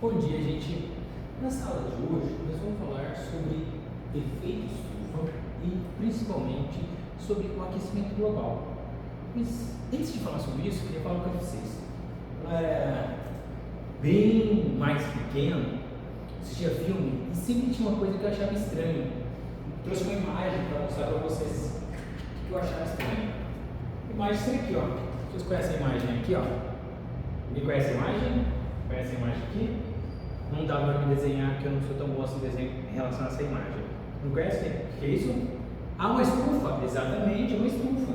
Bom dia, gente. Na sala de hoje, nós vamos falar sobre efeito estufa e principalmente sobre o aquecimento global. Mas antes de falar sobre isso, eu queria falar com vocês. Quando eu era bem mais pequeno, assistia filme e sempre tinha uma coisa que eu achava estranho. Trouxe uma imagem para mostrar para vocês o que eu achava estranho. A imagem é essa aqui, ó. Vocês conhecem a imagem aqui, ó? Alguém conhece a imagem? Conhece a imagem aqui? Não dá para me desenhar, porque eu não sou tão bom assim desenho em relação a essa imagem. Não conhece? O que é isso? Ah, uma estufa. Exatamente, uma estufa.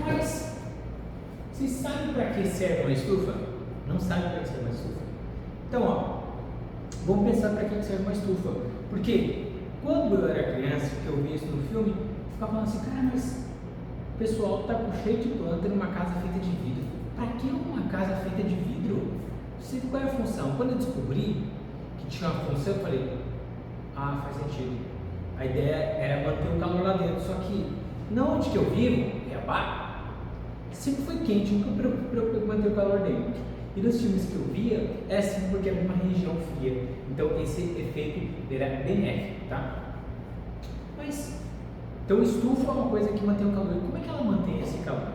Mas, vocês sabem para que serve uma estufa? Não sabem para que serve uma estufa. Então, ó, vamos pensar para que serve uma estufa. Porque quando eu era criança, que eu vi isso no filme, eu ficava falando assim, cara, mas o pessoal está cheio de planta numa casa feita de vidro. Para que uma casa feita de vidro? Você qual é a função? Quando eu descobri que tinha uma função, eu falei, ah, faz sentido. A ideia era manter o calor lá dentro, só que não onde que eu vivo, Cuiabá, sempre foi quente, nunca me preocupei com manter o calor dentro. E nos filmes que eu via, é assim porque era uma região fria. Então esse efeito era benéfico, tá? Mas, então estufa é uma coisa que mantém o calor. E como é que ela mantém esse calor?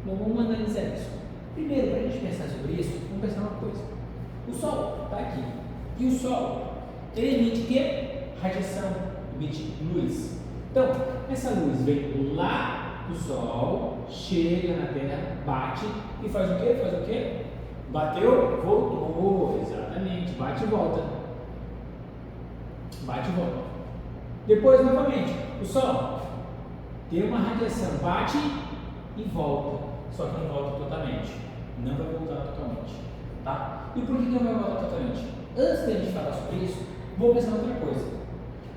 Bom, vamos analisar isso. Primeiro, para a gente pensar sobre isso, vamos pensar uma coisa. O Sol está aqui. E o Sol, ele emite o quê? Radiação, emite luz. Então, essa luz vem lá do Sol, chega na Terra, bate e faz o quê? Faz o quê? Bateu, voltou. Exatamente, bate e volta. Bate e volta. Depois, novamente, o Sol tem uma radiação, bate e volta. Só que não volta totalmente. Não vai voltar totalmente, tá? E por que não vai voltar totalmente? Antes de a gente falar sobre isso, vou pensar em outra coisa.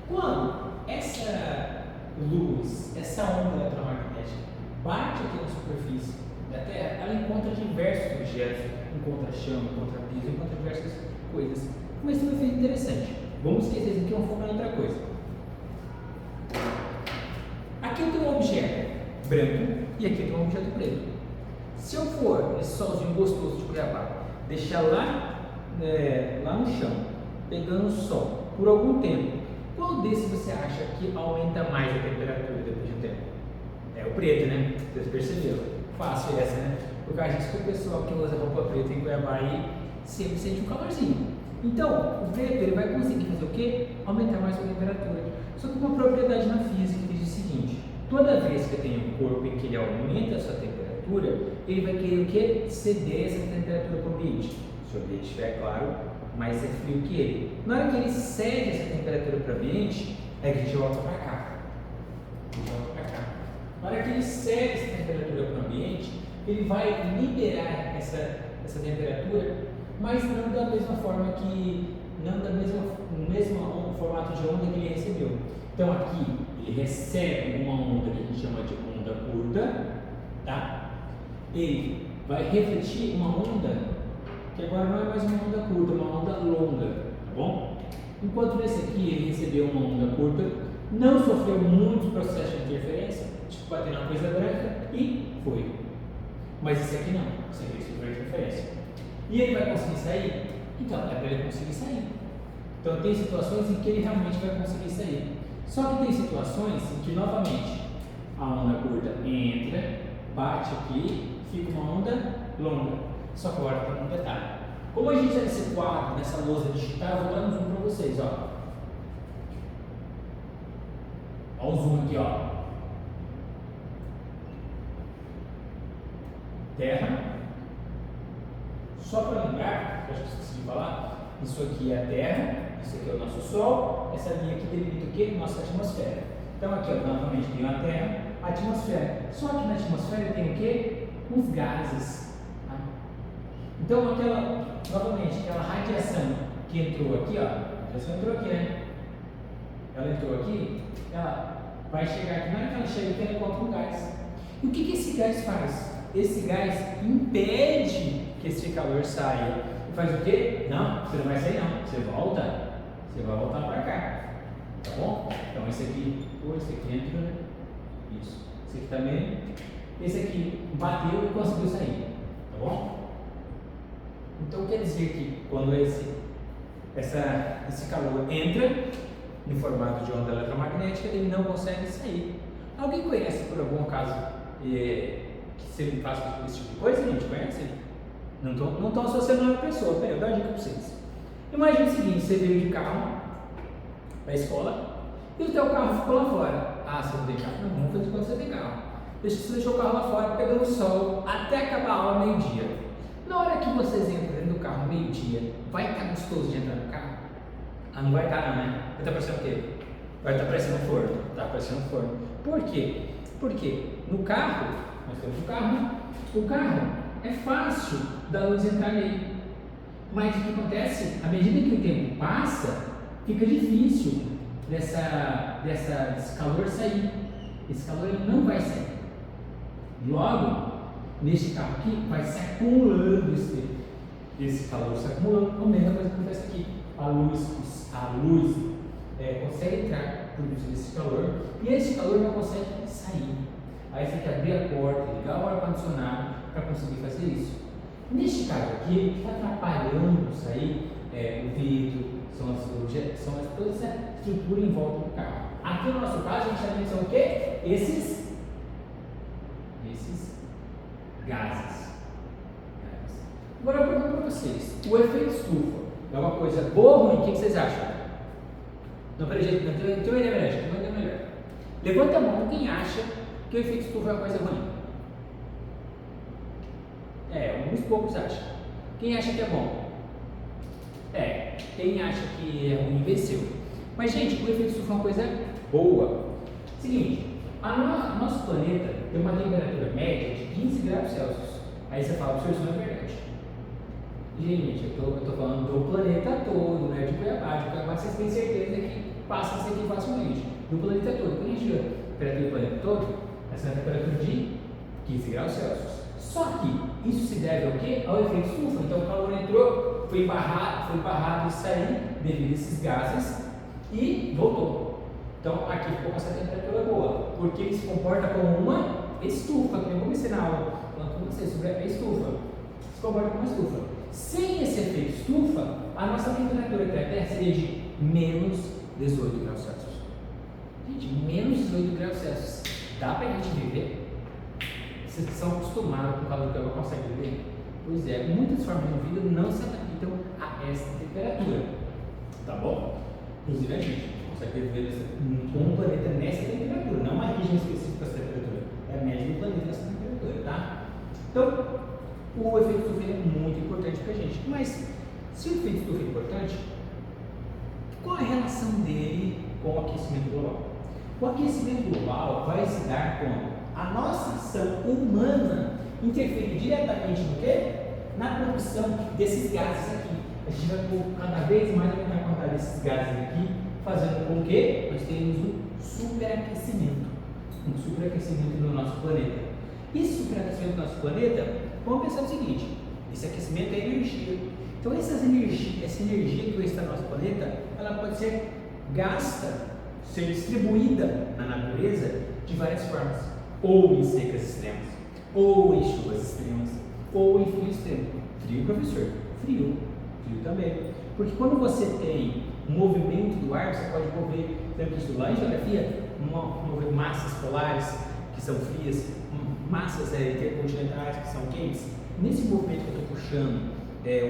Quando essa luz, essa onda eletromagnética bate aqui na superfície da Terra, ela encontra diversos objetos, encontra chão, encontra piso, encontra diversas coisas. Mas tem um efeito interessante. Vamos esquecer isso aqui e vamos focar em outra coisa. Aqui eu tenho um objeto branco e aqui eu tenho um objeto preto. Se eu for esse solzinho gostoso de Cuiabá, deixar lá no chão, pegando o sol por algum tempo, qual desses você acha que aumenta mais a temperatura depois de um tempo? É o preto, né? Vocês perceberam? Fácil essa, né? Porque a gente que o pessoal que usa roupa preta em Cuiabá aí sempre sente um calorzinho. Então, o preto ele vai conseguir fazer o quê? Aumentar mais a temperatura. Só que uma propriedade na física que diz o seguinte: toda vez que eu tenho um corpo em que ele aumenta a sua temperatura, ele vai querer o quê? Ceder essa temperatura para o ambiente. Se o ambiente estiver, claro, mais é frio que ele. Na hora que ele cede essa temperatura para o ambiente, é que a gente volta para cá. Na hora que ele cede essa temperatura para o ambiente, ele vai liberar essa temperatura, mas não da mesma forma que, não da mesmo formato de onda que ele recebeu. Então aqui ele recebe uma onda que a gente chama de onda curta, tá? Ele vai refletir uma onda que agora não é mais uma onda curta, uma onda longa, tá bom? Enquanto nesse aqui ele recebeu uma onda curta, não sofreu muitos processos de interferência, tipo bater na coisa branca e foi. Mas esse aqui não, esse aqui sofreu interferência. E ele vai conseguir sair? Então, é para ele conseguir sair. Então tem situações em que ele realmente vai conseguir sair. Só que tem situações em que novamente a onda curta entra, bate aqui, fica uma onda longa. Só que agora tem um detalhe. Como a gente é nesse quadro, nessa lousa digital, eu vou dar um zoom para vocês, ó. Olha o zoom aqui, ó. Terra. Só para lembrar, que eu acho que esqueci de falar, isso aqui é a Terra, isso aqui é o nosso Sol, essa linha aqui delimita o quê? Nossa atmosfera. Então aqui, ó, novamente tem a Terra, a atmosfera. Só que na atmosfera tem o quê? Uns gases. Tá? Então novamente, aquela radiação que entrou aqui, ó, a radiação entrou aqui, né? Ela entrou aqui, ela vai chegar aqui, na hora que ela chega aqui, ela encontra um gás. E o que esse gás faz? Esse gás impede que esse calor saia. E faz o quê? Não, você não vai sair não, você volta. Você vai voltar para cá. Tá bom? Então esse aqui, esse aqui entra, né? Isso. Esse aqui também. Esse aqui bateu e conseguiu sair. Tá bom? Então quer dizer que quando esse calor entra no formato de onda eletromagnética, ele não consegue sair. Alguém conhece por algum caso que se faz esse tipo de coisa? A gente conhece? Não estou associando a uma pessoa. Peraí, eu vou dar uma dica para vocês. Imagina o seguinte: você veio de carro para a escola e o teu carro ficou lá fora. Ah, você não tem carro? Não, vamos fazer quando você tem carro. Você deixou o carro lá fora pegando o sol até acabar a aula meio-dia. Na hora que vocês entram dentro do carro meio-dia, vai estar gostoso de entrar no carro? Ah, não vai estar não, né? Vai estar parecendo o quê? Vai estar parecendo um forno. Tá parecendo um forno. Por quê? Porque no carro, nós temos o carro é fácil da luz entrar nele. Mas o que acontece? À medida que o tempo passa, fica difícil desse calor sair. Esse calor ele não vai sair. Logo, neste carro aqui, vai se acumulando esse calor, se acumulando. A mesma coisa que acontece aqui. A luz consegue entrar, produzir esse calor, e esse calor não consegue sair. Aí você tem que abrir a porta, ligar o ar-condicionado para conseguir fazer isso. Neste caso aqui, está atrapalhando sair o vidro, toda essa estrutura em volta do carro. Aqui no nosso caso, a gente está vendo o quê? Esses gases. Agora eu pergunto para vocês: o efeito estufa é uma coisa boa ou ruim? O que vocês acham? Não, peraí, gente, não tem uma ideia melhor. Levanta a mão quem acha que o efeito estufa é uma coisa ruim. Alguns poucos acham. Quem acha que é bom? Quem acha que é ruim venceu. Mas, gente, o efeito estufa é uma coisa boa. Seguinte, nosso planeta tem uma temperatura média de 15 graus Celsius. Aí você fala, professor, isso não é verdade. Gente, eu estou falando do planeta todo, não é de Cuiabá. De Cuiabá vocês têm certeza que passa isso aqui facilmente. Do planeta todo. Quando a gente vê a temperatura do planeta todo, essa é a temperatura de 15 graus Celsius. Só que isso se deve ao quê? Ao efeito estufa. Então o calor entrou, foi barrado de sair devido a esses gases e voltou. Então aqui ficou com essa temperatura boa, porque ele se comporta como uma estufa, que eu vou ensinar aula falando com vocês sobre a estufa. Se comporta como uma estufa. Sem esse efeito estufa, a nossa temperatura aqui na Terra seria de menos 18 graus Celsius. Gente, menos 18 graus Celsius. Dá pra gente viver? Vocês são acostumados com o calor que ela consegue viver? Pois é, muitas formas de vida não se adaptam a essa temperatura. Tá bom? Inclusive a gente consegue viver com um planeta nessa temperatura, não uma região específica dessa temperatura. É a média do planeta nessa temperatura, tá? Então, o efeito estufa é muito importante pra gente. Mas, se o efeito estufa é importante, qual a relação dele com o aquecimento global? O aquecimento global vai se dar quando a nossa ação humana interfere diretamente no quê? Na produção desses gases aqui. A gente vai cada vez mais aumentar a quantidade desses gases aqui, fazendo com que nós tenhamos um superaquecimento no nosso planeta. Esse superaquecimento do nosso planeta, vamos pensar o seguinte: esse aquecimento é energia. Então essa energia que está no nosso planeta, ela pode ser gasta, ser distribuída na natureza de várias formas, ou em secas extremas, ou em chuvas extremas, ou em frio extremo. Frio, professor? Frio também. Porque quando você tem um movimento do ar, você pode mover, lembra que estudou lá em geografia, mover massas polares que são frias, massas intercontinentais que são quentes. Nesse movimento que eu estou puxando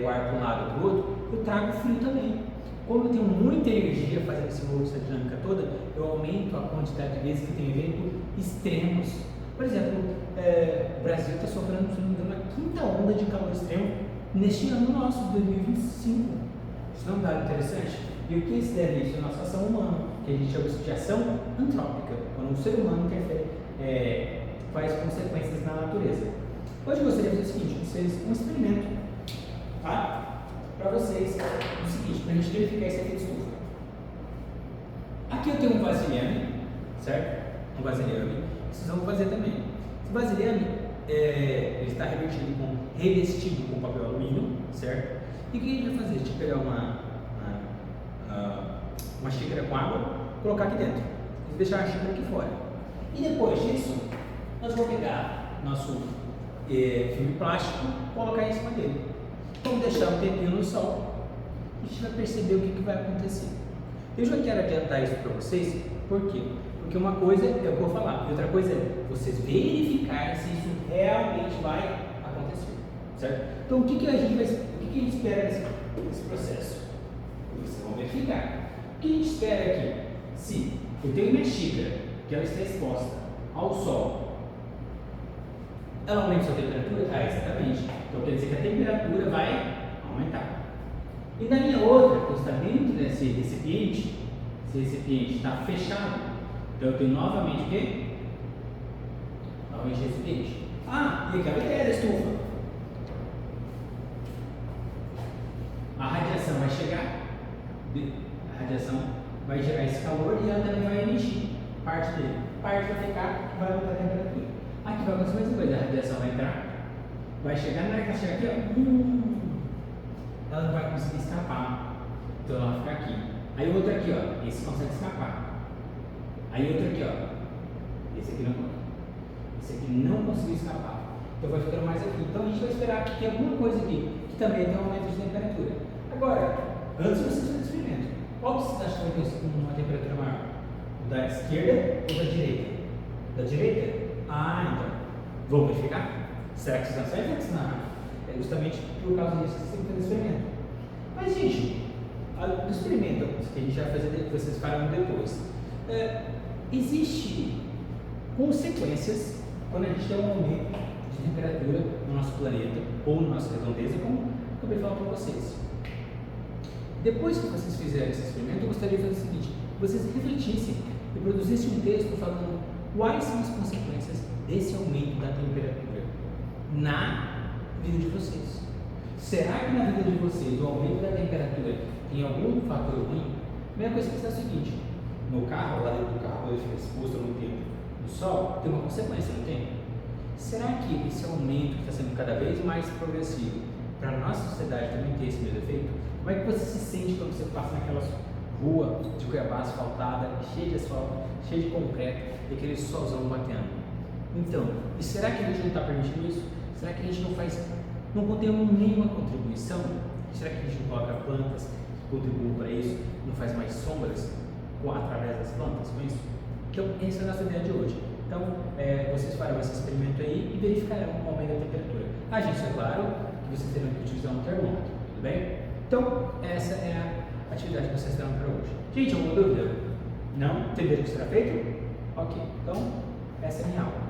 o ar para um lado e para o outro, eu trago frio também. Como eu tenho muita energia fazendo esse movimento, essa dinâmica toda, eu aumento a quantidade de vezes que tem eventos extremos. Por exemplo, o Brasil está sofrendo, se não me engano, a quinta onda de calor extremo neste ano nosso, 2025. Isso não é um dado interessante? E o que se deve a isso? A nossa ação humana, que a gente chama de ação antrópica, quando o ser humano interfere, faz consequências na natureza. Hoje eu gostaria de fazer o seguinte, vocês um experimento, tá? Para vocês, o seguinte, para a gente verificar esse efeito estufa. Aqui eu tenho um vasilhame, certo? Um vasilhame, vocês vão fazer também. Esse vasilhame, ele está revestido com papel alumínio, certo? E o que a gente vai fazer? A gente vai pegar uma xícara com água, colocar aqui dentro e deixar a xícara aqui fora. E depois disso, nós vamos pegar nosso filme plástico e colocar em cima dele. Vamos deixar um tempinho no sol e a gente vai perceber o que vai acontecer. Eu já quero adiantar isso para vocês, por quê? Porque uma coisa é o que eu vou falar, e outra coisa é vocês verificarem se isso realmente vai acontecer, certo? Então o que a gente espera desse processo? Vocês vão verificar. O que a gente espera aqui? Se eu tenho minha xícara, que ela está exposta ao sol, ela aumenta sua temperatura? Ah, exatamente. Então quer dizer que a temperatura vai aumentar. E na minha outra, que está dentro desse recipiente, esse recipiente está fechado, então eu tenho novamente o quê? Novamente recipiente. Ah, e aquela ideia da estufa. A radiação vai chegar, a radiação vai gerar esse calor e ela também vai emitir parte dele. Parte vai ficar, vai aumentar a temperatura. Aqui vai acontecer a mesma coisa, a radiação vai entrar, vai chegar, na hora que ela chegar aqui, ó, ela não vai conseguir escapar. Então ela vai ficar aqui. Aí outra aqui, ó, esse consegue escapar. Aí outra aqui, ó, esse aqui não pode. Esse aqui não conseguiu escapar. Então vai ficando mais aqui. Então a gente vai esperar que tenha alguma coisa aqui que também tem um aumento de temperatura. Agora, antes de vocês fazerem o experimento, qual que vocês acham que vai ter uma temperatura maior? Da esquerda ou da direita? Da direita? Ah, então. Vamos verificar? Será que vocês não acertam? É justamente por causa disso que vocês têm que fazer o experimento. Mas, gente, no experimento que a gente vai fazer, que vocês farão depois, existe consequências quando a gente tem um aumento de temperatura no nosso planeta ou na nossa redondeza, como eu acabei de falar para vocês. Depois que vocês fizerem esse experimento, eu gostaria de fazer o seguinte: vocês refletissem e produzissem um texto falando quais são as consequências desse aumento da temperatura na vida de vocês. Será que na vida de vocês o aumento da temperatura tem algum fator ruim? A primeira coisa que você é o seguinte: no carro, lá dentro do carro, quando ele fica exposto há muito tempo no sol, tem uma consequência, não tem? Será que esse aumento que está sendo cada vez mais progressivo para a nossa sociedade também tem esse mesmo efeito? Como é que você se sente quando você passa naquelas ruas de Cuiabá asfaltada, cheia de asfalto, cheia de concreto e aquele solzão batendo? Então, e será que a gente não está permitindo isso? Será que a gente não contém nenhuma contribuição? Será que a gente não coloca plantas que contribuam para isso? Não faz mais sombras através das plantas com isso? Então, essa é a nossa ideia de hoje. Então, vocês farão esse experimento aí e verificarão o aumento da temperatura. A gente, é claro, que vocês terão que utilizar um termômetro, tudo bem? Então, essa é a atividade que vocês terão para hoje. Gente, alguma dúvida? Não? Entenderam o que será feito? Ok, então, essa é a minha aula.